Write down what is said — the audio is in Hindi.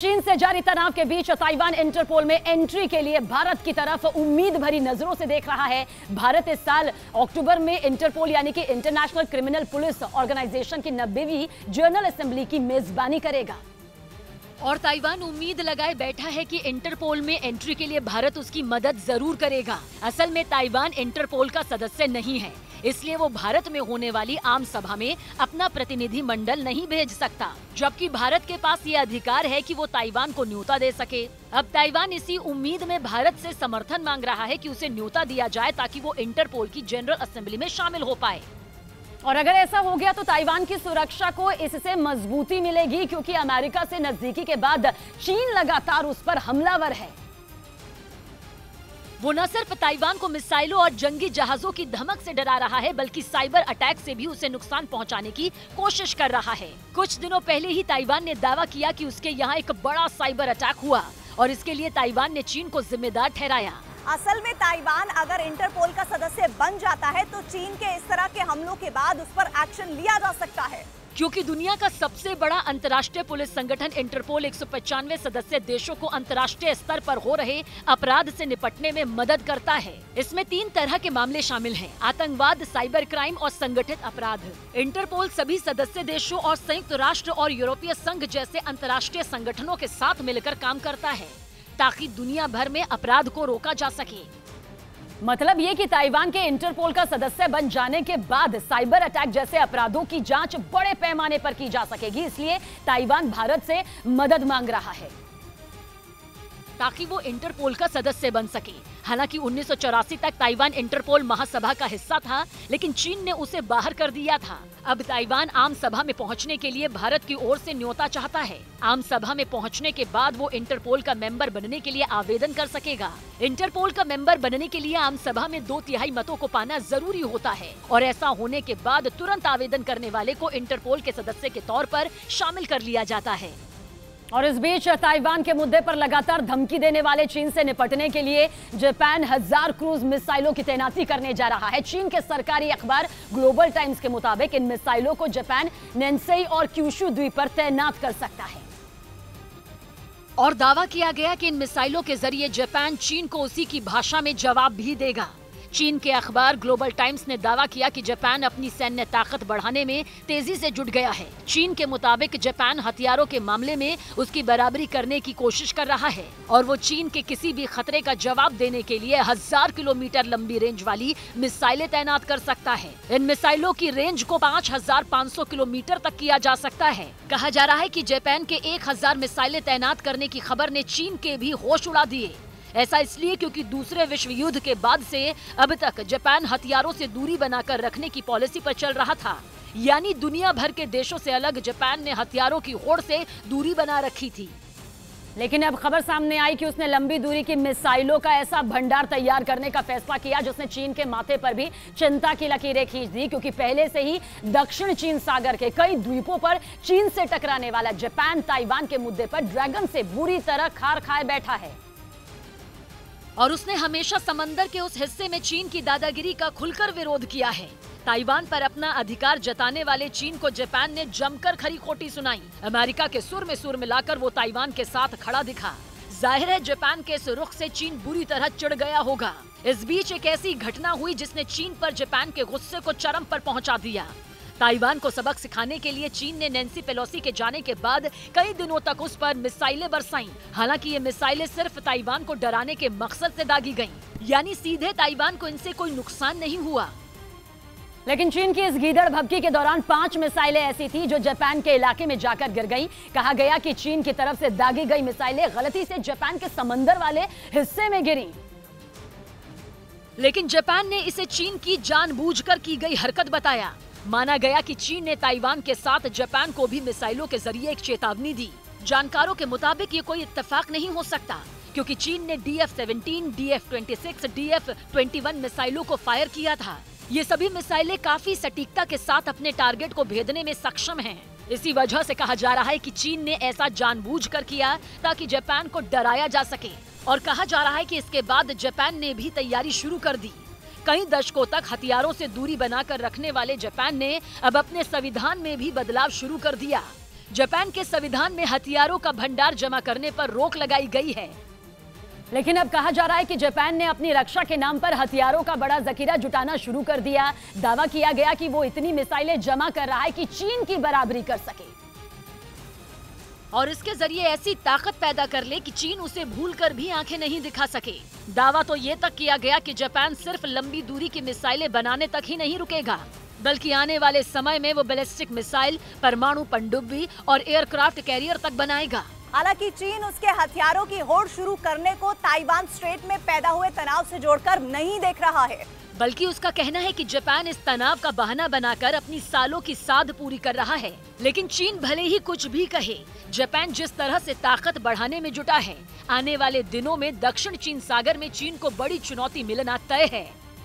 चीन से जारी तनाव के बीच ताइवान इंटरपोल में एंट्री के लिए भारत की तरफ उम्मीद भरी नजरों से देख रहा है। भारत इस साल अक्टूबर में इंटरपोल यानी कि इंटरनेशनल क्रिमिनल पुलिस ऑर्गेनाइजेशन की 90वीं जनरल असेंबली की मेजबानी करेगा और ताइवान उम्मीद लगाए बैठा है कि इंटरपोल में एंट्री के लिए भारत उसकी मदद जरूर करेगा। असल में ताइवान इंटरपोल का सदस्य नहीं है, इसलिए वो भारत में होने वाली आम सभा में अपना प्रतिनिधि मंडल नहीं भेज सकता, जबकि भारत के पास ये अधिकार है कि वो ताइवान को न्योता दे सके। अब ताइवान इसी उम्मीद में भारत से समर्थन मांग रहा है कि उसे न्योता दिया जाए ताकि वो इंटरपोल की जनरल असेंबली में शामिल हो पाए। और अगर ऐसा हो गया तो ताइवान की सुरक्षा को इससे मजबूती मिलेगी, क्योंकि अमेरिका से नजदीकी के बाद चीन लगातार उस पर हमलावर है। वो न सिर्फ ताइवान को मिसाइलों और जंगी जहाजों की धमक से डरा रहा है, बल्कि साइबर अटैक से भी उसे नुकसान पहुंचाने की कोशिश कर रहा है। कुछ दिनों पहले ही ताइवान ने दावा किया कि उसके यहाँ एक बड़ा साइबर अटैक हुआ और इसके लिए ताइवान ने चीन को जिम्मेदार ठहराया। असल में ताइवान अगर इंटरपोल का सदस्य बन जाता है तो चीन के इस तरह के हमलों के बाद उस पर एक्शन लिया जा सकता है, क्योंकि दुनिया का सबसे बड़ा अंतर्राष्ट्रीय पुलिस संगठन इंटरपोल 195 सदस्य देशों को अंतर्राष्ट्रीय स्तर पर हो रहे अपराध से निपटने में मदद करता है। इसमें 3 तरह के मामले शामिल हैं: आतंकवाद, साइबर क्राइम और संगठित अपराध। इंटरपोल सभी सदस्य देशों और संयुक्त राष्ट्र और यूरोपीय संघ जैसे अंतर्राष्ट्रीय संगठनों के साथ मिलकर काम करता है ताकि दुनिया भर में अपराध को रोका जा सके। मतलब ये कि ताइवान के इंटरपोल का सदस्य बन जाने के बाद साइबर अटैक जैसे अपराधों की जांच बड़े पैमाने पर की जा सकेगी, इसलिए ताइवान भारत से मदद मांग रहा है ताकि वो इंटरपोल का सदस्य बन सके। हालांकि 1984 तक ताइवान इंटरपोल महासभा का हिस्सा था, लेकिन चीन ने उसे बाहर कर दिया था। अब ताइवान आम सभा में पहुंचने के लिए भारत की ओर से न्योता चाहता है। आम सभा में पहुंचने के बाद वो इंटरपोल का मेंबर बनने के लिए आवेदन कर सकेगा। इंटरपोल का मेंबर बनने के लिए आम सभा में 2/3 मतों को पाना जरूरी होता है और ऐसा होने के बाद तुरंत आवेदन करने वाले को इंटरपोल के सदस्य के तौर पर शामिल कर लिया जाता है। और इस बीच ताइवान के मुद्दे पर लगातार धमकी देने वाले चीन से निपटने के लिए जापान 1000 क्रूज मिसाइलों की तैनाती करने जा रहा है। चीन के सरकारी अखबार ग्लोबल टाइम्स के मुताबिक इन मिसाइलों को जापान नानसेई और क्यूशू द्वीप पर तैनात कर सकता है और दावा किया गया कि इन मिसाइलों के जरिए जापान चीन को उसी की भाषा में जवाब भी देगा। चीन के अखबार ग्लोबल टाइम्स ने दावा किया कि जापान अपनी सैन्य ताकत बढ़ाने में तेजी से जुट गया है। चीन के मुताबिक जापान हथियारों के मामले में उसकी बराबरी करने की कोशिश कर रहा है और वो चीन के किसी भी खतरे का जवाब देने के लिए 1000 किलोमीटर लंबी रेंज वाली मिसाइलें तैनात कर सकता है। इन मिसाइलों की रेंज को 5500 किलोमीटर तक किया जा सकता है। कहा जा रहा है कि जापान के 1000 मिसाइलें तैनात करने की खबर ने चीन के भी होश उड़ा दिए। ऐसा इसलिए क्योंकि दूसरे विश्व युद्ध के बाद से अब तक जापान हथियारों से दूरी बनाकर रखने की पॉलिसी पर चल रहा था, यानी दुनिया भर के देशों से अलग जापान ने हथियारों की होड़ से दूरी बना रखी थी। लेकिन अब खबर सामने आई कि उसने लंबी दूरी की मिसाइलों का ऐसा भंडार तैयार करने का फैसला किया जिसने चीन के माथे पर भी चिंता की लकीरें खींच दी, क्योंकि पहले से ही दक्षिण चीन सागर के कई द्वीपों पर चीन से टकराने वाला जापान ताइवान के मुद्दे पर ड्रैगन से बुरी तरह खार खाए बैठा है और उसने हमेशा समंदर के उस हिस्से में चीन की दादागिरी का खुलकर विरोध किया है। ताइवान पर अपना अधिकार जताने वाले चीन को जापान ने जमकर खरी खोटी सुनाई। अमेरिका के सुर में सुर मिलाकर वो ताइवान के साथ खड़ा दिखा। जाहिर है जापान के इस रुख से चीन बुरी तरह चिढ़ गया होगा। इस बीच एक ऐसी घटना हुई जिसने चीन पर जापान के गुस्से को चरम पर पहुंचा दिया। ताइवान को सबक सिखाने के लिए चीन ने नैन्सी पेलोसी के जाने के बाद कई दिनों तक उस पर मिसाइलें बरसाईं। हालांकि ये मिसाइलें सिर्फ ताइवान को डराने के मकसद से दागी गईं, यानी सीधे ताइवान को इनसे कोई नुकसान नहीं हुआ। लेकिन चीन की इस गीदड़ भभकी के दौरान 5 मिसाइलें ऐसी थी जो जापान के इलाके में जाकर गिर गईं। कहा गया कि चीन की तरफ से दागी गई मिसाइलें गलती से जापान के समंदर वाले हिस्से में गिरी, लेकिन जापान ने इसे चीन की जानबूझकर की गई हरकत बताया। माना गया कि चीन ने ताइवान के साथ जापान को भी मिसाइलों के जरिए एक चेतावनी दी। जानकारों के मुताबिक ये कोई इत्तेफाक नहीं हो सकता, क्योंकि चीन ने DF-17, DF-26, DF-21 मिसाइलों को फायर किया था। ये सभी मिसाइलें काफी सटीकता के साथ अपने टारगेट को भेदने में सक्षम हैं। इसी वजह से कहा जा रहा है कि चीन ने ऐसा जानबूझकर किया ताकि जापान को डराया जा सके और कहा जा रहा है कि इसके बाद जापान ने भी तैयारी शुरू कर दी। कई दशकों तक हथियारों से दूरी बनाकर रखने वाले जापान ने अब अपने संविधान में भी बदलाव शुरू कर दिया। जापान के संविधान में हथियारों का भंडार जमा करने पर रोक लगाई गई है। लेकिन अब कहा जा रहा है कि जापान ने अपनी रक्षा के नाम पर हथियारों का बड़ा जखीरा जुटाना शुरू कर दिया। दावा किया गया कि वो इतनी मिसाइलें जमा कर रहा है कि चीन की बराबरी कर सके और इसके जरिए ऐसी ताकत पैदा कर ले कि चीन उसे भूलकर भी आंखें नहीं दिखा सके। दावा तो ये तक किया गया कि जापान सिर्फ लंबी दूरी की मिसाइलें बनाने तक ही नहीं रुकेगा, बल्कि आने वाले समय में वो बैलिस्टिक मिसाइल, परमाणु पनडुब्बी और एयरक्राफ्ट कैरियर तक बनाएगा। हालांकि चीन उसके हथियारों की होड़ शुरू करने को ताइवान स्ट्रेट में पैदा हुए तनाव से जोड़कर नहीं देख रहा है, बल्कि उसका कहना है कि जापान इस तनाव का बहाना बनाकर अपनी सालों की साध पूरी कर रहा है। लेकिन चीन भले ही कुछ भी कहे, जापान जिस तरह से ताकत बढ़ाने में जुटा है, आने वाले दिनों में दक्षिण चीन सागर में चीन को बड़ी चुनौती मिलना तय है।